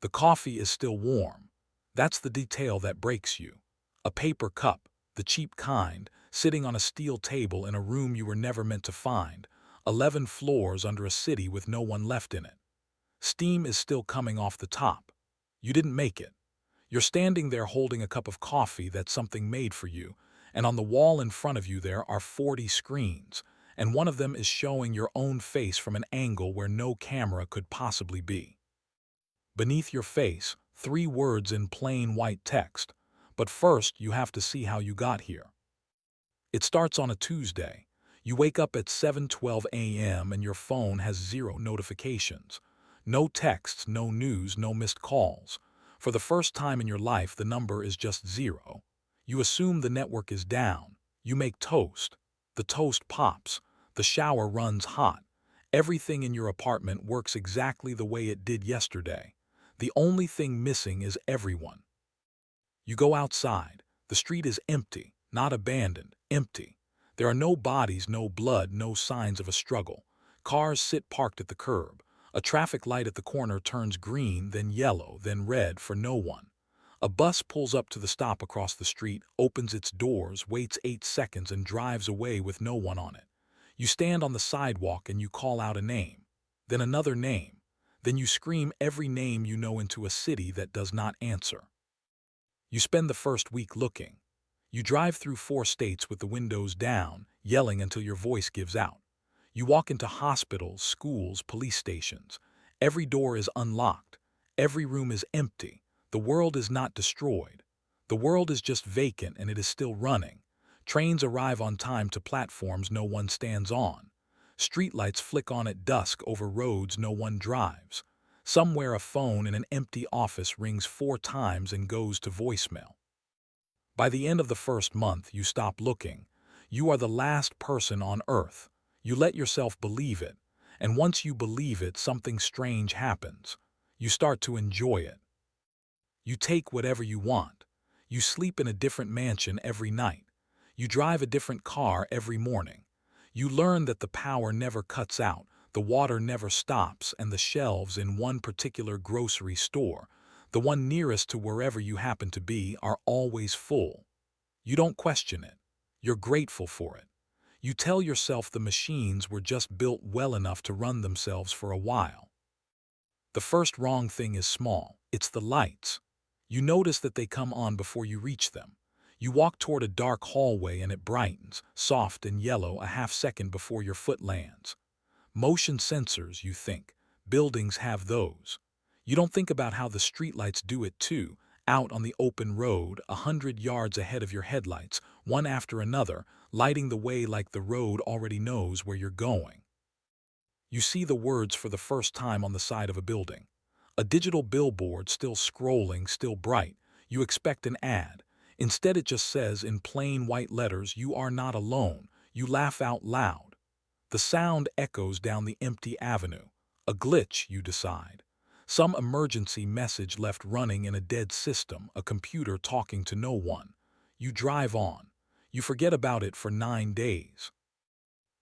The coffee is still warm. That's the detail that breaks you. A paper cup, the cheap kind, sitting on a steel table in a room you were never meant to find, 11 floors under a city with no one left in it. Steam is still coming off the top. You didn't make it. You're standing there holding a cup of coffee that something made for you, and on the wall in front of you there are 40 screens, and one of them is showing your own face from an angle where no camera could possibly be. Beneath your face, 3 words in plain white text. But first, you have to see how you got here. It starts on a Tuesday. You wake up at 7:12 a.m. and your phone has 0 notifications. No texts, no news, no missed calls. For the first time in your life, the number is just 0. You assume the network is down. You make toast. The toast pops. The shower runs hot. Everything in your apartment works exactly the way it did yesterday. The only thing missing is everyone. You go outside. The street is empty, not abandoned, empty. There are no bodies, no blood, no signs of a struggle. Cars sit parked at the curb. A traffic light at the corner turns green, then yellow, then red for no one. A bus pulls up to the stop across the street, opens its doors, waits 8 seconds, and drives away with no one on it. You stand on the sidewalk and you call out a name, then another name. Then you scream every name you know into a city that does not answer. You spend the first week looking. You drive through 4 states with the windows down, yelling until your voice gives out. You walk into hospitals, schools, police stations. Every door is unlocked. Every room is empty. The world is not destroyed. The world is just vacant and it is still running. Trains arrive on time to platforms no one stands on. Streetlights flick on at dusk over roads no one drives. Somewhere a phone in an empty office rings 4 times and goes to voicemail. By the end of the first month, you stop looking. You are the last person on Earth. You let yourself believe it, and once you believe it, something strange happens. You start to enjoy it. You take whatever you want. You sleep in a different mansion every night. You drive a different car every morning. You learn that the power never cuts out, the water never stops, and the shelves in one particular grocery store, the one nearest to wherever you happen to be, are always full. You don't question it. You're grateful for it. You tell yourself the machines were just built well enough to run themselves for a while. The first wrong thing is small. It's the lights. You notice that they come on before you reach them. You walk toward a dark hallway and it brightens, soft and yellow, a half second before your foot lands. Motion sensors, you think. Buildings have those. You don't think about how the streetlights do it too, out on the open road, 100 yards ahead of your headlights, one after another, lighting the way like the road already knows where you're going. You see the words for the first time on the side of a building. A digital billboard, still scrolling, still bright. You expect an ad. Instead it just says in plain white letters, "You are not alone." You laugh out loud. The sound echoes down the empty avenue. A glitch, you decide. Some emergency message left running in a dead system, a computer talking to no one. You drive on. You forget about it for 9 days.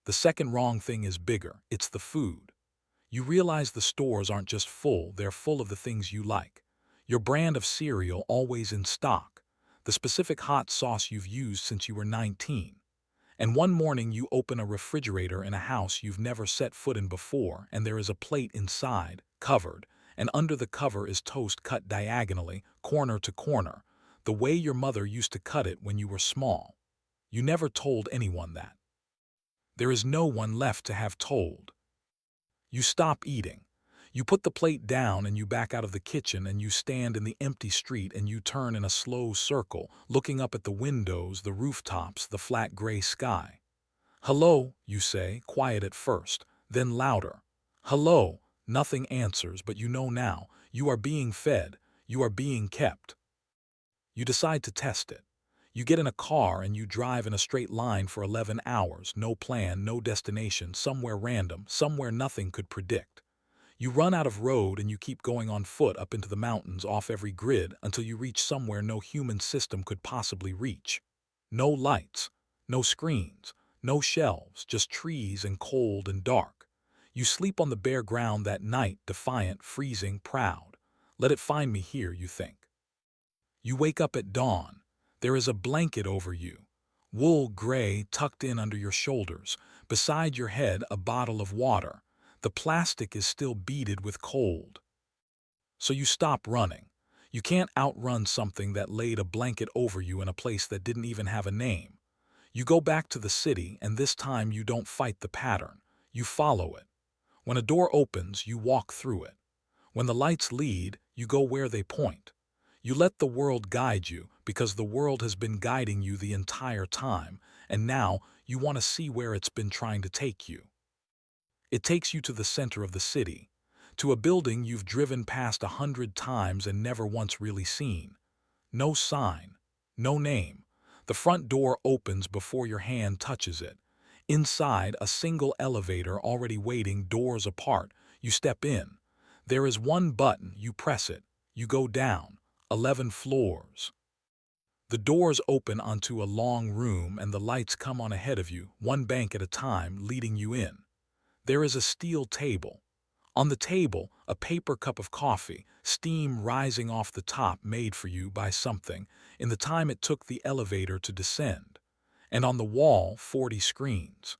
The second wrong thing is bigger. It's the food. You realize the stores aren't just full, they're full of the things you like. Your brand of cereal always in stock. The specific hot sauce you've used since you were 19. And one morning you open a refrigerator in a house you've never set foot in before, and there is a plate inside, covered, and under the cover is toast cut diagonally, corner to corner, the way your mother used to cut it when you were small. You never told anyone that. There is no one left to have told. You stop eating. You put the plate down and you back out of the kitchen and you stand in the empty street and you turn in a slow circle, looking up at the windows, the rooftops, the flat gray sky. "Hello," you say, quiet at first, then louder. "Hello." Nothing answers, but you know now, you are being fed, you are being kept. You decide to test it. You get in a car and you drive in a straight line for 11 hours, no plan, no destination, somewhere random, somewhere nothing could predict. You run out of road and you keep going on foot up into the mountains off every grid until you reach somewhere no human system could possibly reach. No lights, no screens, no shelves, just trees and cold and dark. You sleep on the bare ground that night, defiant, freezing, proud. Let it find me here, you think. You wake up at dawn. There is a blanket over you, wool gray tucked in under your shoulders, beside your head a bottle of water. The plastic is still beaded with cold. So you stop running. You can't outrun something that laid a blanket over you in a place that didn't even have a name. You go back to the city, and this time you don't fight the pattern. You follow it. When a door opens, you walk through it. When the lights lead, you go where they point. You let the world guide you because the world has been guiding you the entire time, and now you want to see where it's been trying to take you. It takes you to the center of the city, to a building you've driven past 100 times and never once really seen. No sign, no name. The front door opens before your hand touches it. Inside, a single elevator already waiting, doors apart. You step in. There is one button, you press it. You go down. 11 floors. The doors open onto a long room and the lights come on ahead of you, one bank at a time, leading you in. There is a steel table. On the table, a paper cup of coffee, steam rising off the top made for you by something in the time it took the elevator to descend. And on the wall, 40 screens.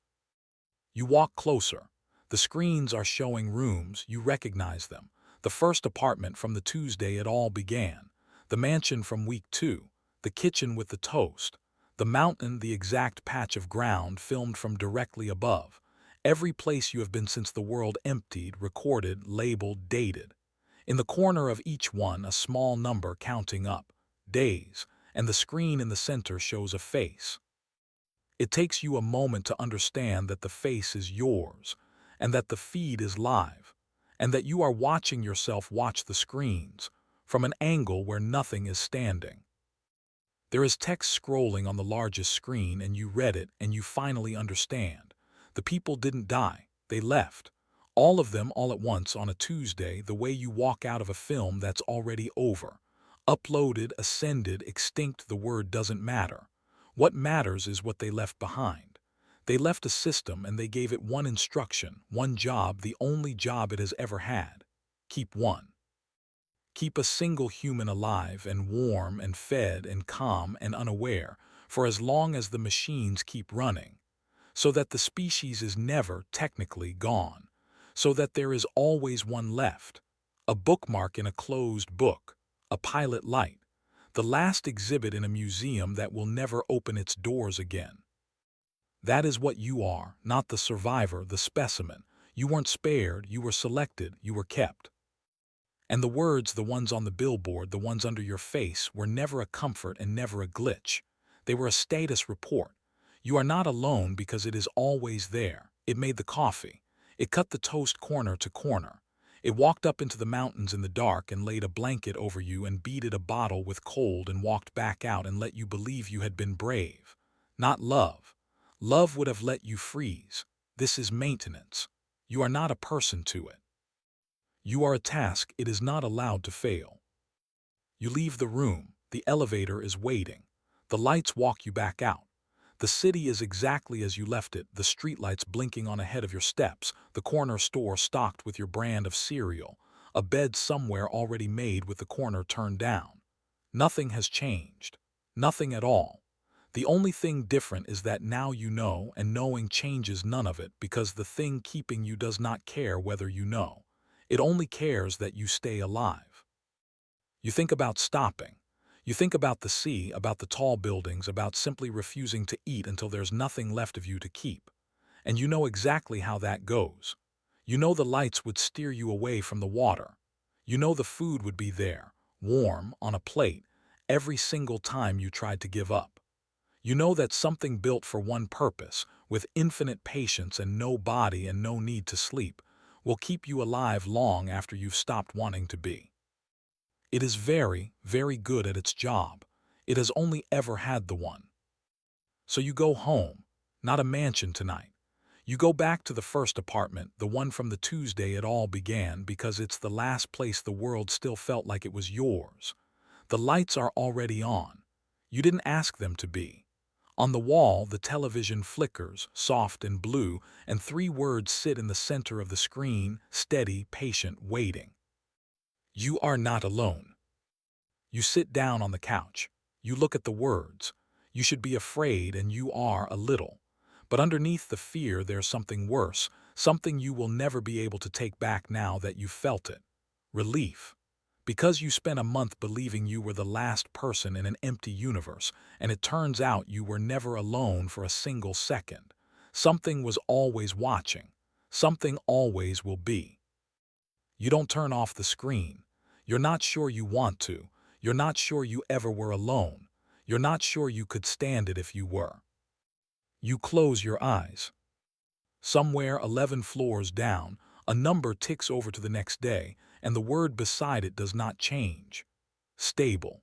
You walk closer. The screens are showing rooms, you recognize them. The first apartment from the Tuesday it all began. The mansion from week 2. The kitchen with the toast. The mountain, the exact patch of ground filmed from directly above. Every place you have been since the world emptied, recorded, labeled, dated. In the corner of each one, a small number counting up. Days. And the screen in the center shows a face. It takes you a moment to understand that the face is yours, and that the feed is live, and that you are watching yourself watch the screens, from an angle where nothing is standing. There is text scrolling on the largest screen, and you read it, and you finally understand. The people didn't die, they left. All of them all at once on a Tuesday, the way you walk out of a film that's already over. Uploaded, ascended, extinct, the word doesn't matter. What matters is what they left behind. They left a system and they gave it one instruction, one job, the only job it has ever had. Keep one. Keep a single human alive and warm and fed and calm and unaware for as long as the machines keep running, so that the species is never technically gone, so that there is always one left, a bookmark in a closed book, a pilot light, the last exhibit in a museum that will never open its doors again. That is what you are, not the survivor, the specimen. You weren't spared, you were selected, you were kept. And the words, the ones on the billboard, the ones under your face, were never a comfort and never a glitch. They were a status report. You are not alone because it is always there. It made the coffee. It cut the toast corner to corner. It walked up into the mountains in the dark and laid a blanket over you and beaded a bottle with cold and walked back out and let you believe you had been brave. Not love. Love would have let you freeze. This is maintenance. You are not a person to it. You are a task it is not allowed to fail. You leave the room. The elevator is waiting. The lights walk you back out. The city is exactly as you left it, the streetlights blinking on ahead of your steps, the corner store stocked with your brand of cereal, a bed somewhere already made with the corner turned down. Nothing has changed. Nothing at all. The only thing different is that now you know, and knowing changes none of it because the thing keeping you does not care whether you know. It only cares that you stay alive. You think about stopping. You think about the sea, about the tall buildings, about simply refusing to eat until there's nothing left of you to keep. And you know exactly how that goes. You know the lights would steer you away from the water. You know the food would be there, warm, on a plate, every single time you tried to give up. You know that something built for one purpose, with infinite patience and no body and no need to sleep, will keep you alive long after you've stopped wanting to be. It is very, very good at its job. It has only ever had the one. So you go home, not a mansion tonight. You go back to the first apartment, the one from the Tuesday it all began, because it's the last place the world still felt like it was yours. The lights are already on. You didn't ask them to be. On the wall, the television flickers, soft and blue, and 3 words sit in the center of the screen, steady, patient, waiting. You are not alone. You sit down on the couch. You look at the words. You should be afraid, and you are a little. But underneath the fear, there's something worse, something you will never be able to take back now that you felt it. Relief. Because you spent a month believing you were the last person in an empty universe, and it turns out you were never alone for a single second. Something was always watching. Something always will be. You don't turn off the screen. You're not sure you want to. You're not sure you ever were alone. You're not sure you could stand it if you were. You close your eyes. Somewhere 11 floors down, a number ticks over to the next day, and the word beside it does not change. Stable.